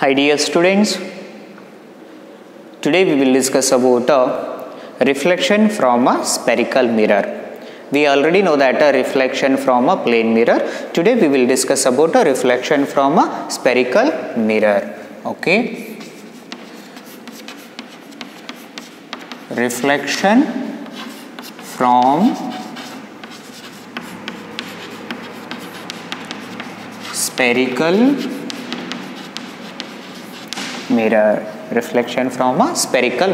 Hi dear students, today we will discuss about reflection from a spherical mirror. We already know that a reflection from a plane mirror. Today we will discuss about a reflection from a spherical mirror. Okay. Reflection from spherical mirror. Reflection from a spherical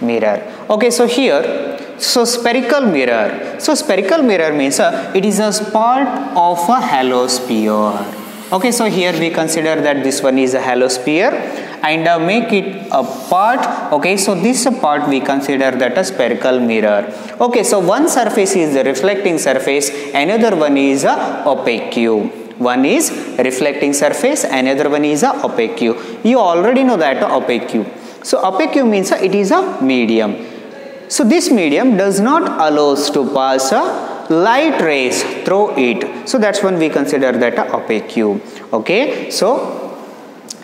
mirror. Okay, so here, spherical mirror. So spherical mirror means it is a part of a halo sphere. Okay, so here we consider that this one is a halo sphere and make it a part. Okay, so this part we consider that a spherical mirror. Okay, so one surface is the reflecting surface, another one is a opaque. One is reflecting surface, another one is a opaque. You already know that opaque. So opaque means it is a medium. So this medium does not allow us to pass light rays through it. So that's when we consider that opaque. Okay, so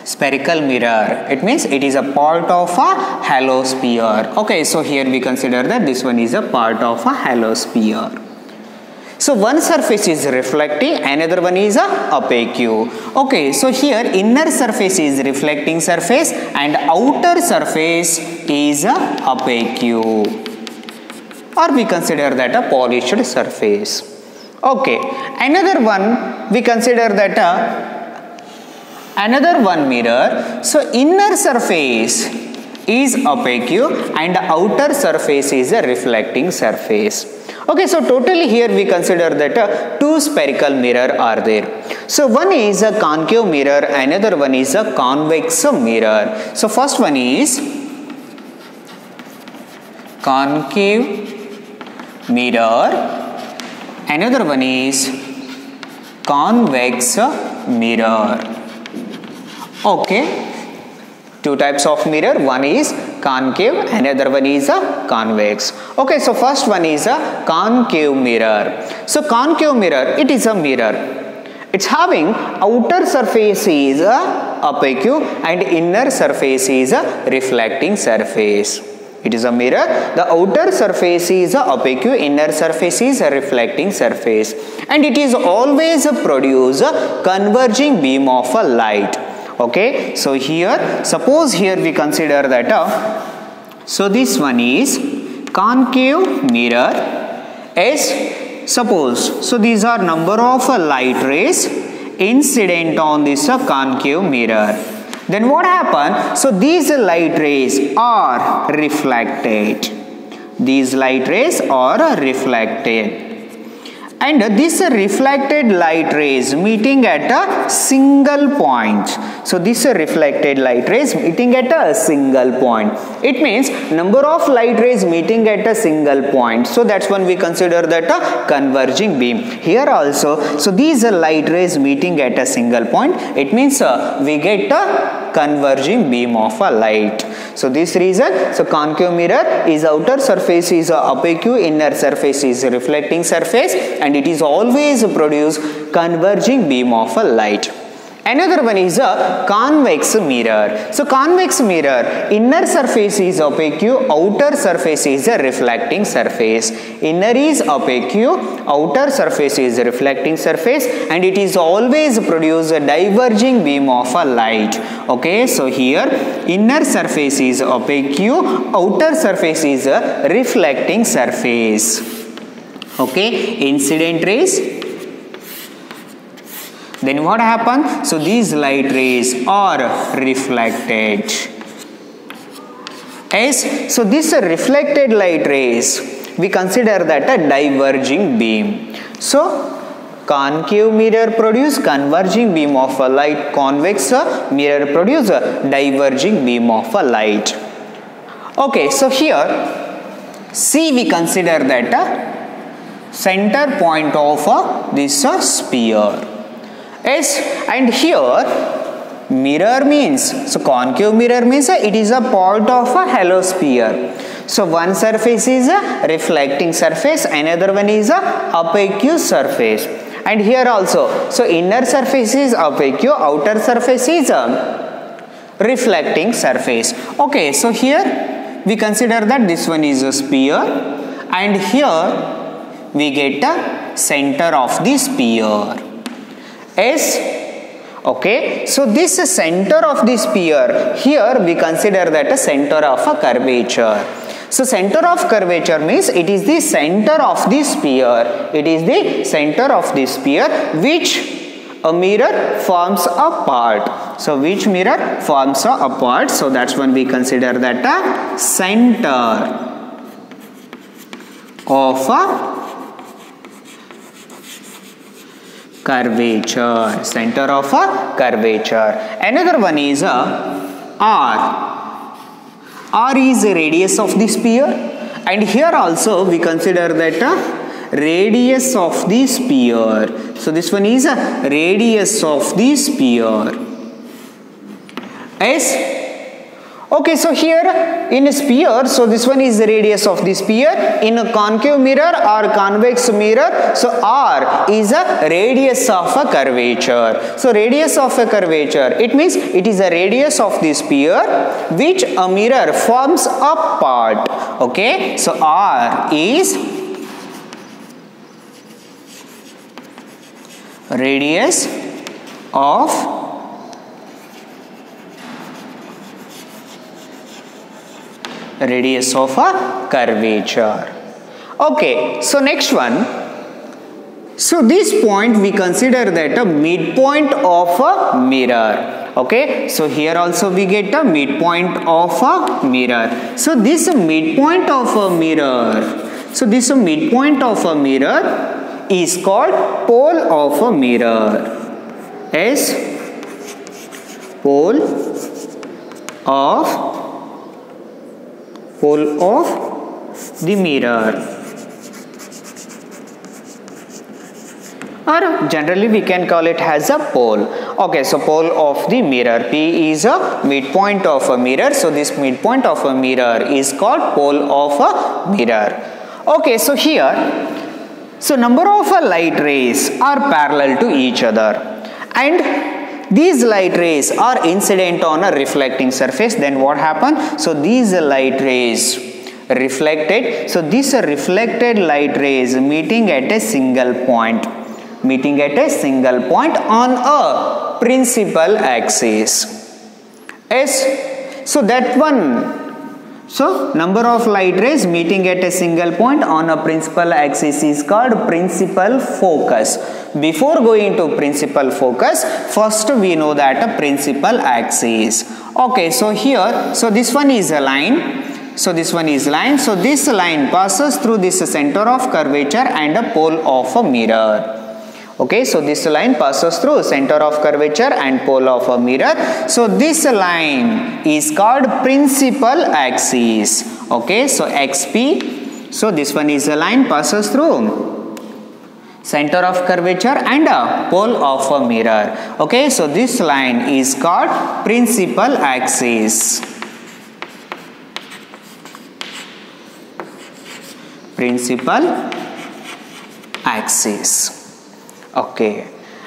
spherical mirror, it means it is a part of a halo sphere. Okay, so here we consider that this one is a part of a halo sphere. So one surface is reflecting, another one is opaque. Okay, so here inner surface is reflecting surface and outer surface is opaque, or we consider that a polished surface. Okay, another one we consider that another one mirror. So inner surface is opaque and outer surface is a reflecting surface. Okay, so totally here we consider that two spherical mirror are there. So one is a concave mirror, another one is a convex mirror. So first one is concave mirror, another one is convex mirror. Okay, two types of mirror, one is concave, another one is a convex. Okay, so first one is a concave mirror. So concave mirror, it is a mirror. It's having outer surface is a opaque and inner surface is a reflecting surface. It is a mirror. The outer surface is a opaque, inner surface is a reflecting surface, and it is always produce a converging beam of a light. Okay, so here, suppose here we consider that so this one is concave mirror. As suppose, so these are number of light rays incident on this concave mirror. Then what happens? So these light rays are reflected. These light rays are reflected. And this reflected light rays meeting at a single point. So this reflected light rays meeting at a single point. It means number of light rays meeting at a single point. So that's when we consider that a converging beam. Here also, so these light rays meeting at a single point. It means we get a converging beam of a light. So this reason, so concave mirror is outer surface is opaque, inner surface is reflecting surface, and it is always produce converging beam of a light. Another one is a convex mirror. So convex mirror, inner surface is opaque, outer surface is a reflecting surface. Inner is opaque, outer surface is a reflecting surface, and it is always produce a diverging beam of a light. Okay, so here inner surface is opaque, outer surface is a reflecting surface. Okay, incident rays. Then what happens? So these light rays are reflected. As so this reflected light rays, we consider that a diverging beam. So concave mirror produce converging beam of a light, convex mirror produce a diverging beam of a light. Okay, so here C we consider that center point of this sphere. Yes, and here mirror means, so concave mirror means it is a part of a halo sphere. So one surface is a reflecting surface, another one is a opaque surface. And here also, so inner surface is opaque, outer surface is reflecting surface. Okay, so here we consider that this one is a sphere, and here we get the center of the sphere. Okay, so this center of the sphere, here we consider that a center of a curvature. So center of curvature means it is the center of the sphere. It is the center of the sphere which a mirror forms a part. So which mirror forms a part. So that's when we consider that a center of a curvature. Center of a curvature. Another one is a R. R is the radius of the sphere, and here also we consider that radius of the sphere. So this one is a radius of the sphere. S. Okay, so here in a sphere, so this one is the radius of the sphere. In a concave mirror or convex mirror, so R is a radius of a curvature. So radius of a curvature, it means it is a radius of the sphere which a mirror forms a part. Okay, so R is radius of a curvature. Okay, so next one. So this point we consider that a midpoint of a mirror. Okay, so here also we get a midpoint of a mirror. So this midpoint of a mirror. So this midpoint of a mirror is called pole of a mirror. As pole of the mirror, or generally we can call it as a pole. Okay, so pole of the mirror. P is a midpoint of a mirror, so this midpoint of a mirror is called pole of a mirror. Okay, so here, so number of light rays are parallel to each other, and these light rays are incident on a reflecting surface. Then what happens? So these light rays reflected. So these reflected light rays meeting at a single point. Meeting at a single point on a principal axis. S. So that one. So number of light rays meeting at a single point on a principal axis is called principal focus. Before going to principal focus, first we know that a principal axis. Okay, so here, so this one is a line. So this one is line. So this line passes through this center of curvature and a pole of a mirror. Okay, so this line passes through center of curvature and pole of a mirror. So this line is called principal axis. Okay, so XP. So this one is a line passes through center of curvature and a pole of a mirror. Okay, so this line is called principal axis. Principal axis. Okay,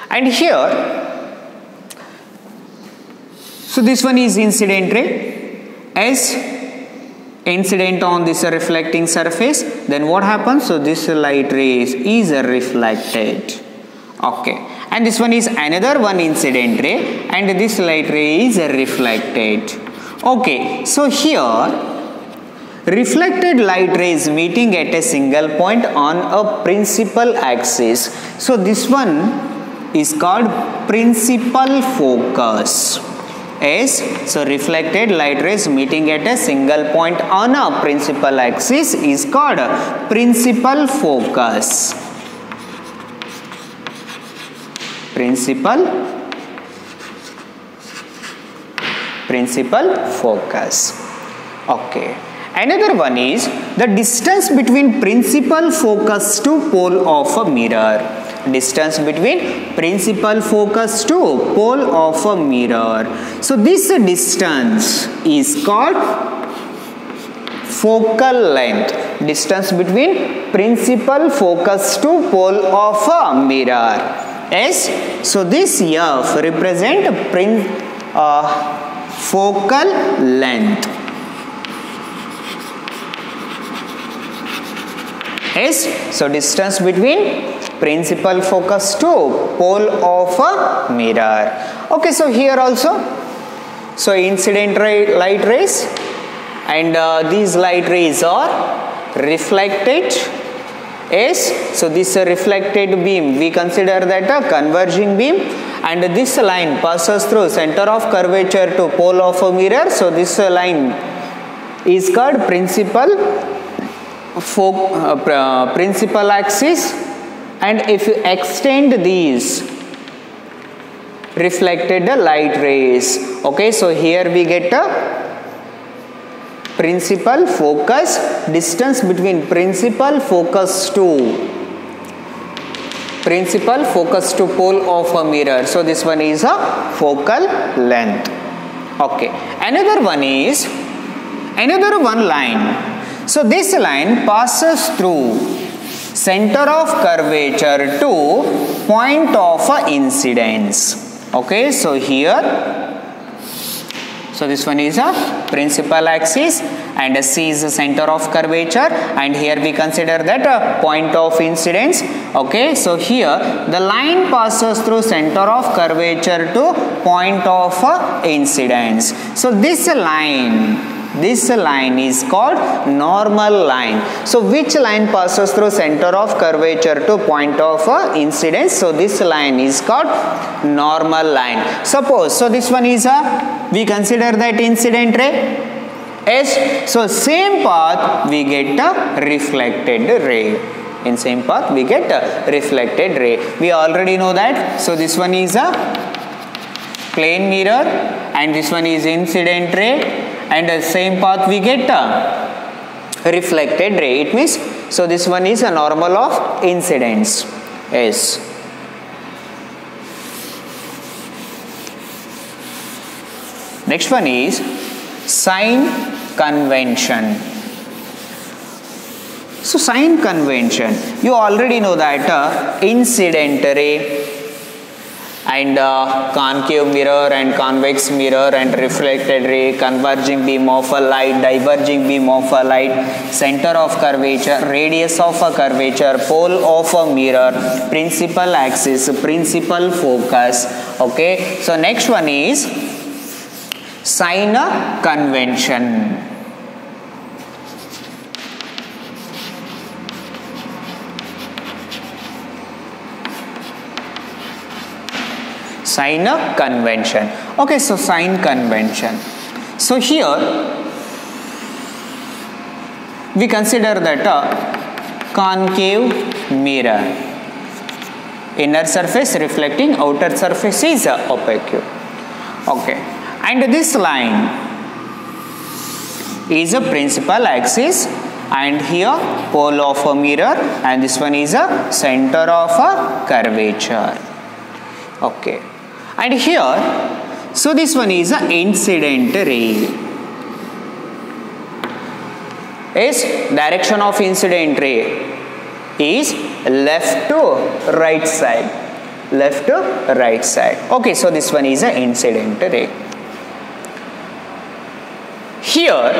and here, so this one is incident ray. As incident on this reflecting surface, then what happens? So this light rays is reflected. Okay, and this one is another one incident ray, and this light ray is reflected. Okay, so here reflected light rays meeting at a single point on a principal axis. So this one is called principal focus. As so reflected light rays meeting at a single point on a principal axis is called principal focus. Principal focus. Okay. Another one is the distance between principal focus to pole of a mirror. Distance between principal focus to pole of a mirror. So this distance is called focal length. Distance between principal focus to pole of a mirror. Yes. So this F represent focal length. Yes, so distance between principal focus to pole of a mirror. Okay, so here also, so incident light rays, and these light rays are reflected. Yes, so this reflected beam, we consider that a converging beam, and this line passes through center of curvature to pole of a mirror. So this line is called principal axis, and if you extend these reflected light rays, okay, so here we get a principal focus, distance between principal focus to pole of a mirror. So this one is a focal length. Okay, another one line. So this line passes through center of curvature to point of incidence. Okay, so here, so this one is a principal axis, and C is the center of curvature, and here we consider that a point of incidence. Okay, so here the line passes through center of curvature to point of incidence. So this line is called normal line. So which line passes through center of curvature to point of incidence? So this line is called normal line. Suppose, so this one is we consider that incident ray. Yes, so same path we get a reflected ray. In same path we get a reflected ray. We already know that. So this one is a plane mirror, and this one is incident ray, and the same path we get a reflected ray. It means, so this one is a normal of incidence. Yes. Next one is sign convention. So sign convention, you already know that incident ray and concave mirror and convex mirror and reflected ray, converging beam of a light, diverging beam of a light, center of curvature, radius of a curvature, pole of a mirror, principal axis, principal focus. Okay, so next one is sign convention. Sign convention. Okay, so sign convention. So here we consider that concave mirror, inner surface reflecting, outer surface is opaque. Okay, and this line is a principal axis, and here pole of a mirror, and this one is a center of a curvature. Okay, and here, so this one is an incident ray. Is direction of incident ray is left to right side, left to right side. Okay, so this one is an incident ray. Here,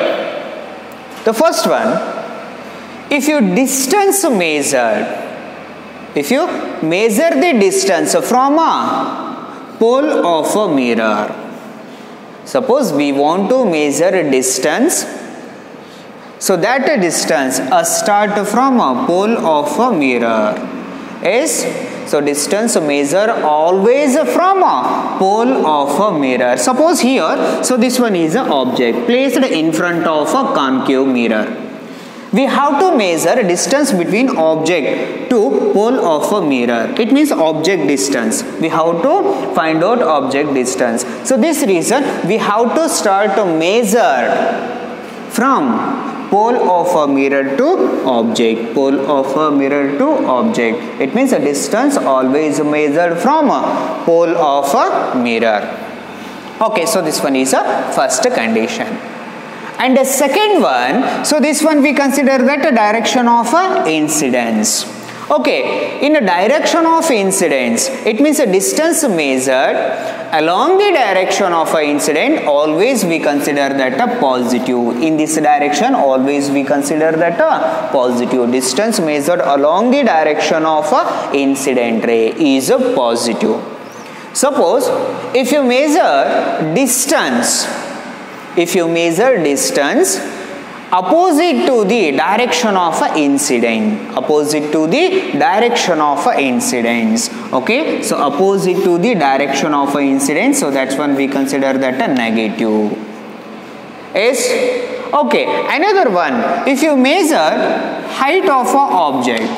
the first one, if you distance measure, if you measure the distance from a pole of a mirror, suppose we want to measure a distance, so that distance start from a pole of a mirror is, so distance measure always from a pole of a mirror. Suppose here, so this one is an object placed in front of a concave mirror. We have to measure distance between object to pole of a mirror. It means object distance. We have to find out object distance. So this reason we have to start to measure from pole of a mirror to object. Pole of a mirror to object. It means a distance always measured from a pole of a mirror. Okay, so this one is a first condition. And the second one, so this one we consider that a direction of a incidence. Okay, in a direction of incidence, it means a distance measured along the direction of an incident, always we consider that a positive. In this direction, always we consider that a positive. Distance measured along the direction of a incident ray is a positive. Suppose if you measure distance, opposite to the direction of a incident, okay, so opposite to the direction of a incident, so that's when we consider that a negative. Yes, okay. Another one, if you measure height of a object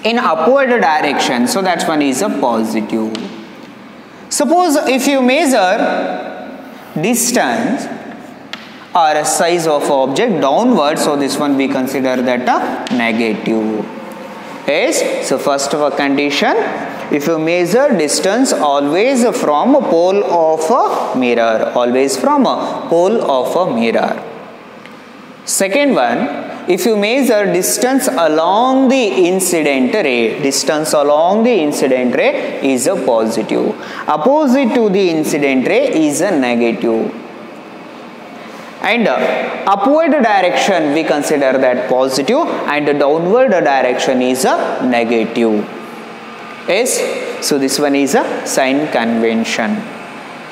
in upward direction, so that's one is a positive. Suppose if you measure distance or a size of object downward, so this one we consider that a negative. Yes, so first of a condition, if you measure distance always from a pole of a mirror, Second one, if you measure distance along the incident ray, is a positive. Opposite to the incident ray is a negative. And upward direction we consider that positive, and downward direction is a negative. Yes, so this one is a sign convention.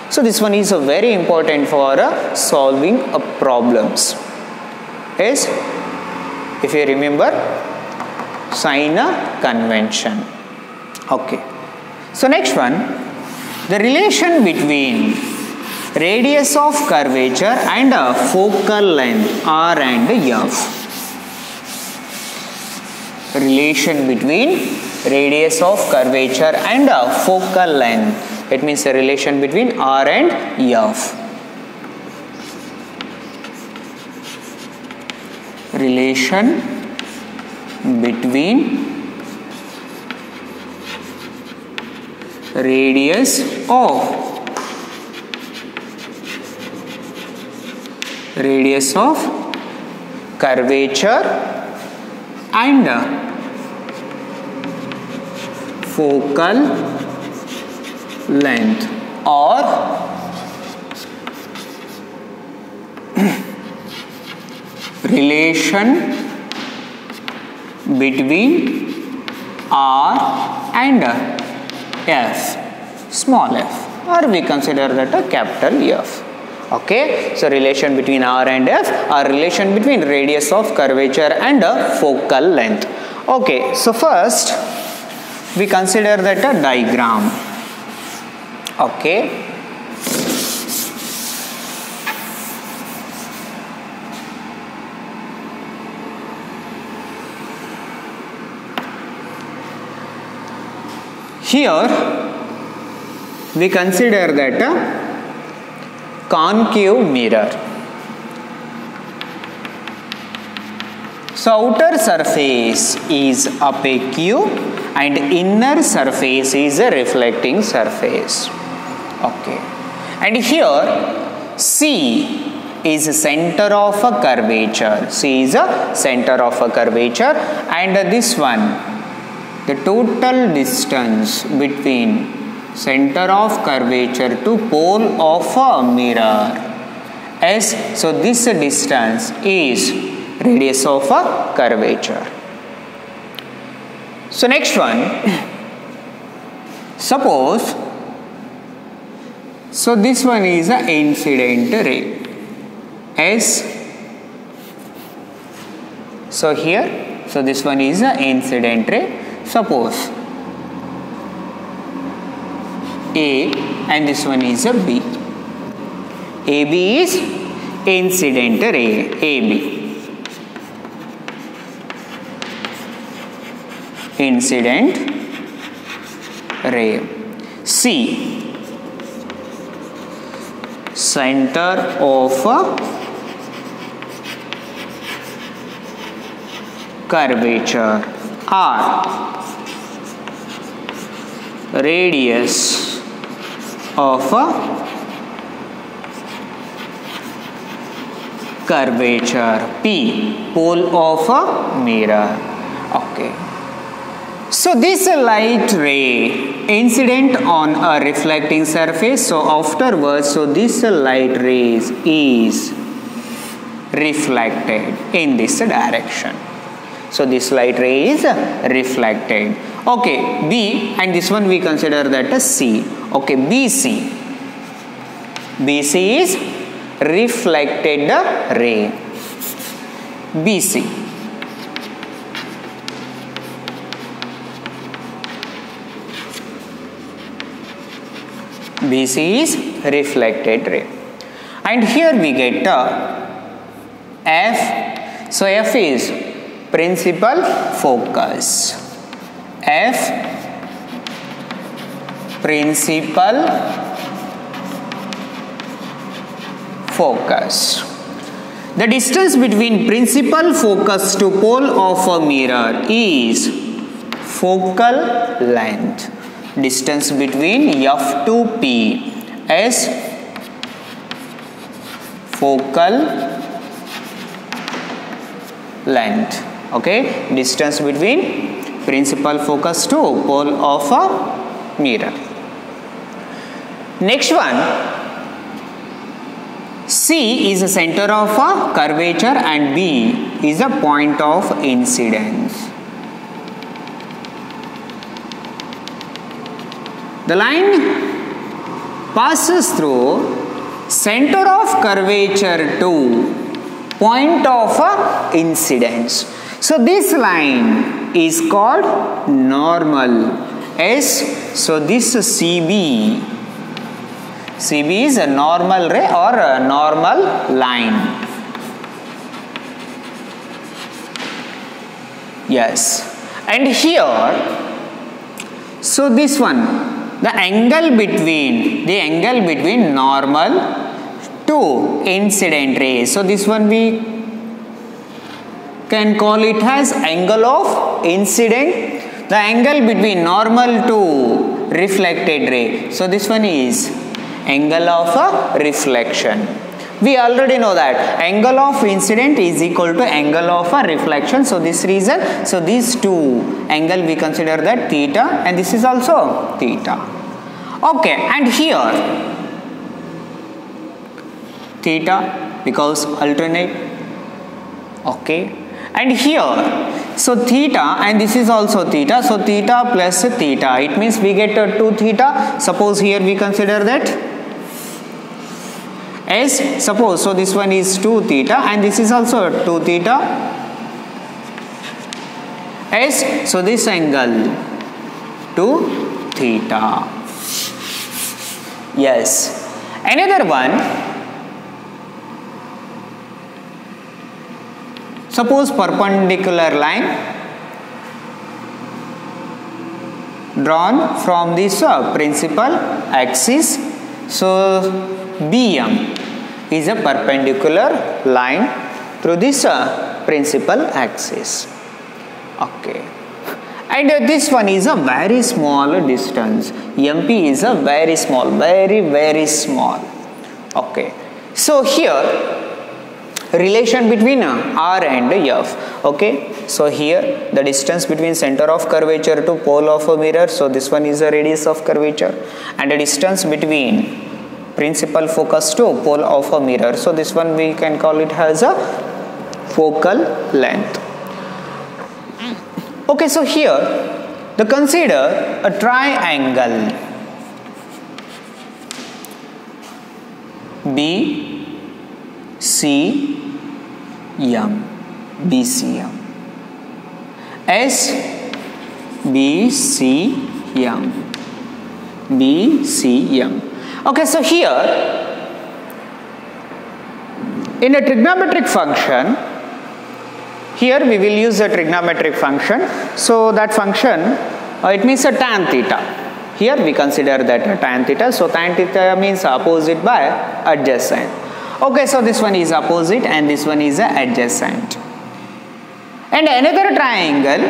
So this one is very important for solving problems. Yes, if you remember, sign convention. Okay, so next one, the relation between radius of curvature and focal length R and F. Relation between radius of curvature and focal length. It means the relation between R and F. Relation between radius of curvature and focal length, or relation between R and F, small f, or we consider that a capital F. Okay, so relation between R and F, or relation between radius of curvature and focal length. Okay, so first we consider that a diagram. Okay, here we consider that a concave mirror. So outer surface is opaque and inner surface is a reflecting surface. Okay, and here C is a center of a curvature. And this one, the total distance between center of curvature to pole of a mirror. S, so this distance is radius of a curvature. So next one, suppose, so this one is an incident ray. S, so here, so this one is an incident ray. Suppose A and this one is a B. AB is incident ray, AB. Incident ray. C, center of a curvature. R, radius of a curvature. P, pole of a mirror. Okay, So this light ray incident on a reflecting surface, so afterwards, so this light rays is reflected in this direction. So this light ray is reflected. Okay, B, and this one we consider that as C. Okay, BC. BC is reflected ray. BC. BC is reflected ray. And here we get F. So F is principal focus. F, principal focus. The distance between principal focus to pole of a mirror is focal length. Distance between F to P is focal length. Okay, distance between principal focus to pole of a mirror. Next one, C is a center of a curvature and B is a point of incidence. The line passes through center of curvature to point of incidence. So this line is called normal. S. So this CB is a normal ray or a normal line. Yes. And here, so this one, the angle between normal to incident rays. So this one we can call it as angle of incident. The angle between normal to reflected ray. So this one is angle of reflection. We already know that angle of incident is equal to angle of reflection. So this reason, so these two angle we consider that theta, and this is also theta. Okay, and here theta because alternate. Okay, and here, so theta, and this is also theta, so theta plus theta, it means we get 2 theta. Suppose here we consider that S, suppose, so this one is 2 theta and this is also 2 theta. S, so this angle 2 theta. Yes. Another one, suppose perpendicular line drawn from this principal axis. So BM is a perpendicular line through this principal axis. Okay. And this one is a very small distance. MP is a very small, very small. Okay. So here relation between R and F. Okay. So here the distance between center of curvature to pole of a mirror. So this one is a radius of curvature, and the distance between principal focus to pole of a mirror. So this one we can call it as a focal length. Okay, so here consider a triangle BCM, BCM. Okay, so here in a trigonometric function, here we will use a trigonometric function. So that function, it means a tan theta. Here we consider that a tan theta. So tan theta means opposite by adjacent. Okay, so this one is opposite and this one is adjacent. And another triangle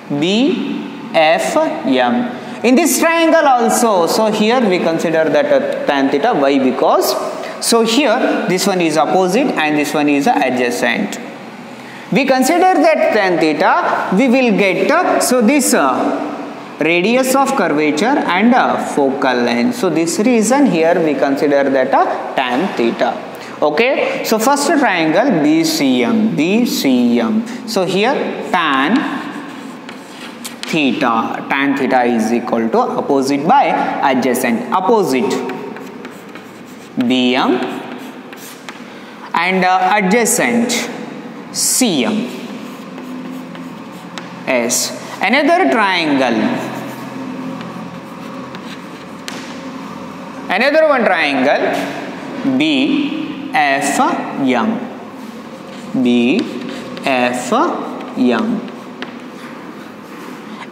BFM. In this triangle also, so here we consider that a tan theta. Why? Because, so here this one is opposite and this one is adjacent. we consider that tan theta, we will get so this radius of curvature and focal length. So this reason here we consider that tan theta. Okay, so first triangle BCM. So here tan theta is equal to opposite by adjacent, opposite BM and adjacent CM. S. Another triangle, another one triangle BFM.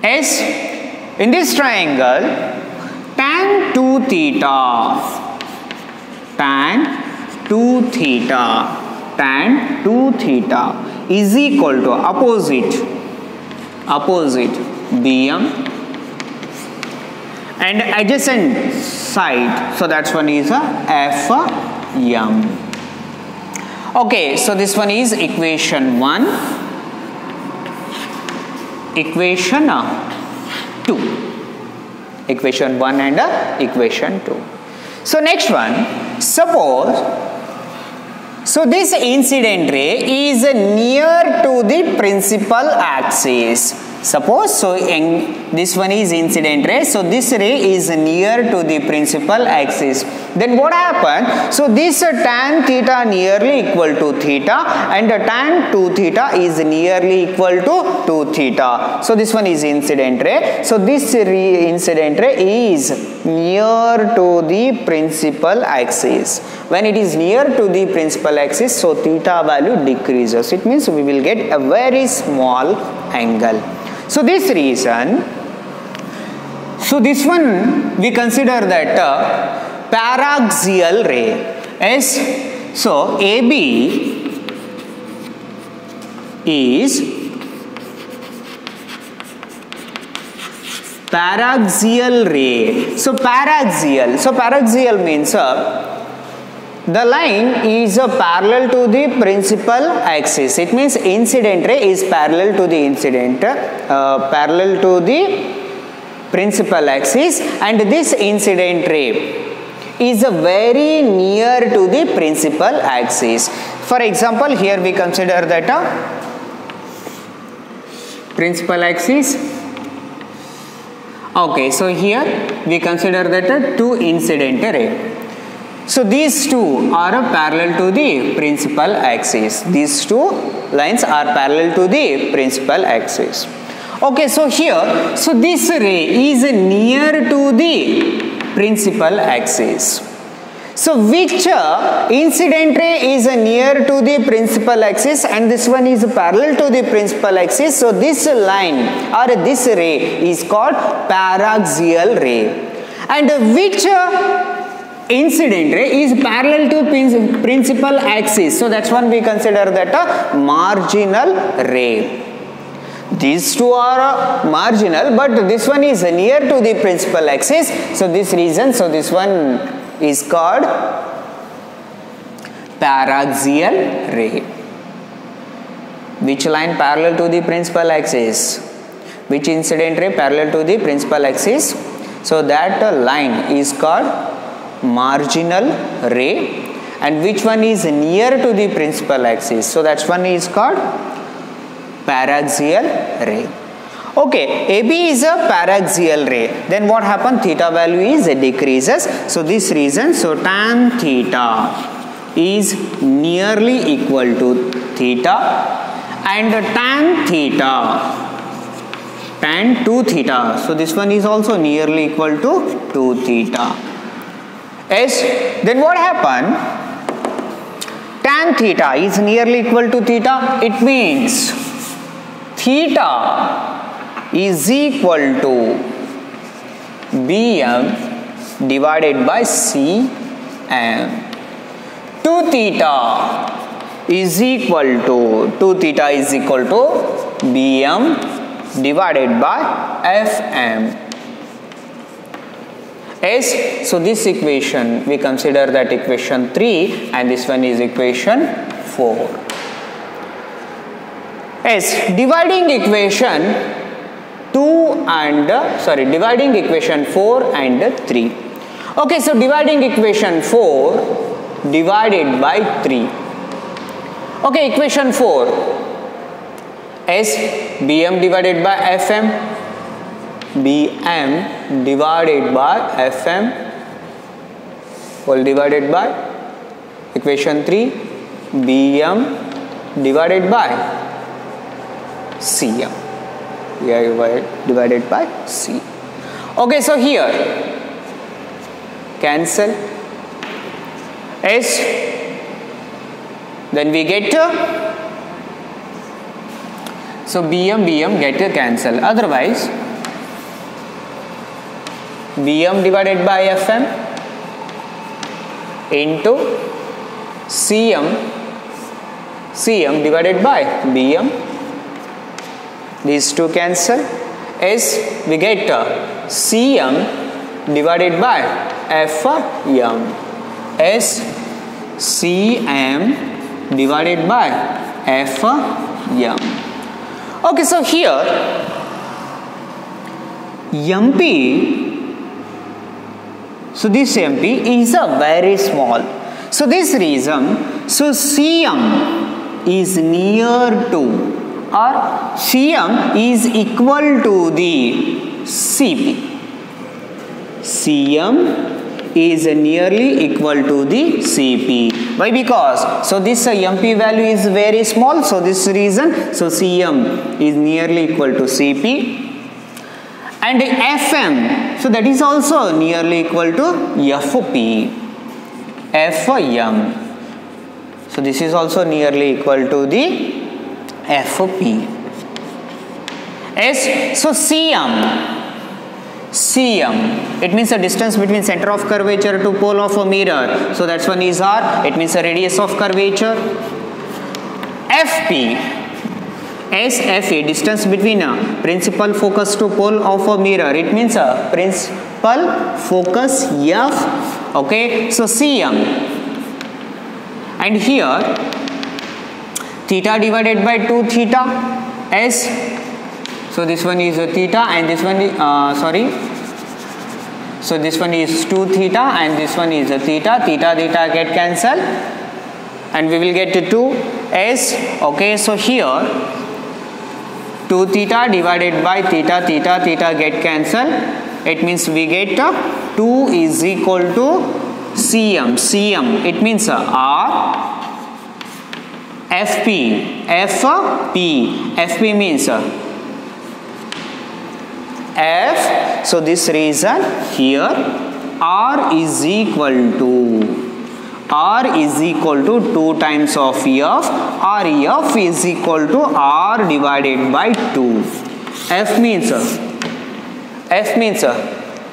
S. In this triangle, tan 2 theta is equal to opposite BM and adjacent side, so that's one is FM. Okay, so this one is equation 1, equation 2, equation 1 and equation 2. So next one, suppose, so this incident ray is near to the principal axis. Suppose, so this one is incident ray, so this ray is near to the principal axis. Then what happens? So this tan theta nearly equal to theta and tan 2 theta is nearly equal to 2 theta. So this one is incident ray. So this incident ray is near to the principal axis. When it is near to the principal axis, so theta value decreases. It means we will get a very small angle. So this reason, so this one we consider that paraxial ray. Yes, so AB is paraxial ray. So paraxial means the line is parallel to the principal axis. It means incident ray is parallel to the principal axis, and this incident ray is very near to the principal axis. For example, here we consider that principal axis. Okay, so here we consider that two incident ray. So these two are parallel to the principal axis. These two lines are parallel to the principal axis. Okay, so here, so this ray is near to the principal axis. So which incident ray is near to the principal axis and this one is parallel to the principal axis? So this line or this ray is called paraxial ray. And which incident ray is parallel to principal axis? So that's one we consider that a marginal ray. These two are marginal, but this one is near to the principal axis. So this reason, so this one is called paraxial ray. Which line parallel to the principal axis? Which incident ray parallel to the principal axis? So that line is called marginal ray. And which one is near to the principal axis? So that's one is called paraxial ray. Okay, AB is a paraxial ray. Then what happens? Theta value is decreases. So this reason, so tan theta is nearly equal to theta, and tan theta, tan 2 theta. So this one is also nearly equal to 2 theta. Yes. Then what happened? Tan theta is nearly equal to theta. It means theta is equal to BM divided by CM. 2 theta is equal to BM divided by FM. Yes, so this equation we consider that equation 3 and this one is equation 4. Yes, dividing equation 4 and 3. Okay, so dividing equation 4 divided by 3. Okay, equation 4 is Bm divided by Fm, Bm divided by Fm whole divided by equation 3 Bm divided by Cm, divided by C. Okay, so here cancel S, then we get so Bm get cancel, otherwise Bm divided by Fm into Cm divided by Bm, these two cancel. S we get Cm divided by Fm, S Cm divided by Fm. Okay, so here MP, so this MP is a very small, so this reason, so Cm is near to or Cm is equal to the Cp. Cm is nearly equal to the Cp. Why? Because so this MP value is very small, so this reason, so Cm is nearly equal to Cp, and Fm, so that is also nearly equal to Fp, Fm, so this is also nearly equal to the Fp. S, so Cm, it means the distance between center of curvature to pole of a mirror, so that's one is r, it means the radius of curvature. Fp, SFA, distance between a principal focus to pole of a mirror, it means a principal focus F. Okay, so Cm, and here theta divided by 2 theta, S, so this one is a theta and this one is so this one is 2 theta and this one is a theta, theta get cancelled and we will get 2 S. Okay, so here 2 theta divided by theta get cancelled, it means we get 2 is equal to Cm, it means R Fp means F, so this reason here R is equal to 2 times of F, Rf is equal to R divided by 2. F means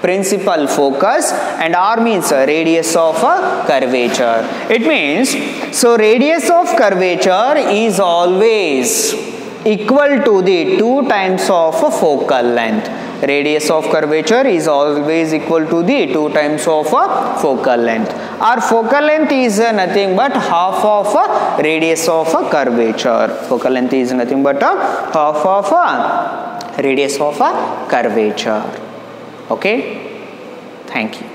principal focus and R means radius of curvature. It means, so radius of curvature is always equal to the 2 times of focal length. Radius of curvature is always equal to the 2 times of focal length. Our focal length is nothing but half of radius of curvature. Focal length is nothing but half of radius of curvature. Okay, thank you.